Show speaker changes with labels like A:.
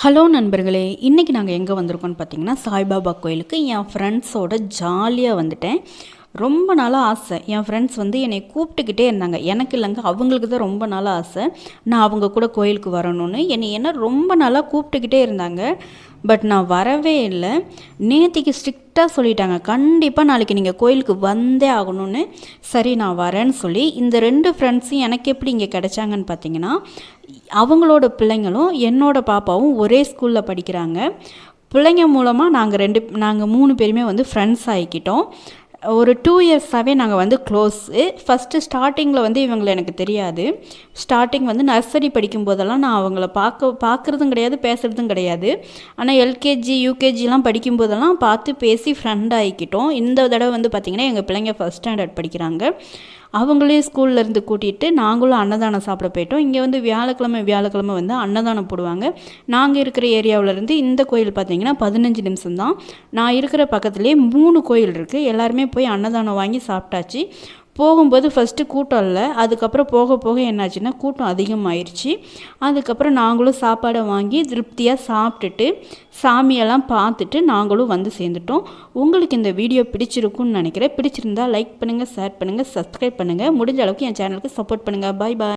A: Hello நண்பர்களே, இன்றைக்கி நாங்கள் எங்கே வந்திருக்கோம்னு பார்த்தீங்கன்னா சாய்பாபா கோயிலுக்கு என் ஃப்ரெண்ட்ஸோட ஜாலியாக வந்துட்டேன். ரொம்ப நாளாக ஆசை. என் ஃப்ரெண்ட்ஸ் என்னை கூப்பிட்டுக்கிட்டே இருந்தாங்க. எனக்கு இல்லைங்க, அவங்களுக்கு தான் ரொம்ப நாளாக ஆசை நான் அவங்க கூட கோயிலுக்கு வரணும்னு. என்ன ரொம்ப நாளாக கூப்பிட்டுக்கிட்டே இருந்தாங்க. பட் நான் வரவே இல்லை. நேத்திக்கு ஸ்ட்ரிக்டாக சொல்லிட்டாங்க, கண்டிப்பாக நாளைக்கு நீங்கள் கோயிலுக்கு வந்தே ஆகணும்னு. சரி நான் வரேன்னு சொல்லி இந்த 2 ஃப்ரெண்ட்ஸும் எனக்கு எப்படி இங்கே கிடைச்சாங்கன்னு பார்த்தீங்கன்னா, அவங்களோட பிள்ளைங்களும் என்னோட பாப்பாவும் ஒரே ஸ்கூலில் படிக்கிறாங்க. பிள்ளைங்க மூலமாக நாங்கள் 3 பேருமே ஃப்ரெண்ட்ஸ் ஆகிக்கிட்டோம். ஒரு 2 இயர்ஸாகவே நாங்கள் க்ளோஸு. ஃபஸ்ட்டு ஸ்டார்டிங்கில் இவங்களை எனக்கு தெரியாது. ஸ்டார்டிங் நர்சரி படிக்கும்போதெல்லாம் நான் அவங்கள பார்க்குறதும் கிடையாது, பேசுகிறதும் கிடையாது. ஆனால் எல்கேஜி யூகேஜிலாம் படிக்கும்போதெல்லாம் பார்த்து பேசி ஃப்ரெண்ட் ஆகிக்கிட்டோம். இந்த தடவை பார்த்திங்கன்னா எங்கள் பிள்ளைங்க ஃபஸ்ட் ஸ்டாண்டர்ட் படிக்கிறாங்க. அவங்களே ஸ்கூல்லேருந்து கூட்டிகிட்டு நாங்களும் அன்னதானம் சாப்பிட போயிட்டோம். இங்கே வியாழக்கிழமை அன்னதானம் போடுவாங்க. நாங்கள் இருக்கிற ஏரியாவிலேருந்து இந்த கோயில் பார்த்திங்கன்னா 15 நிமிஷம் தான். நான் இருக்கிற பக்கத்துலேயே 3 கோயில் இருக்குது. எல்லாருமே போய் அன்னதானம் வாங்கி சாப்பிட்டாச்சு. போகும்போது ஃபஸ்ட்டு கூட்டம் இல்லை, அதுக்கப்புறம் போக போக என்னாச்சுன்னா கூட்டம் அதிகமாகிடுச்சு. அதுக்கப்புறம் நாங்களும் சாப்பாடை வாங்கி திருப்தியாக சாப்பிட்டுட்டு சாமியெல்லாம் பார்த்துட்டு நாங்களும் சேர்ந்துட்டோம். உங்களுக்கு இந்த வீடியோ பிடிச்சிருக்குன்னு நினைக்கிறேன். பிடிச்சிருந்தா லைக் பண்ணுங்கள், ஷேர் பண்ணுங்கள், சப்ஸ்கிரைப் பண்ணுங்கள். முடிஞ்ச அளவுக்கு என் சேனலுக்கு சப்போர்ட் பண்ணுங்கள். பாய் பாய்.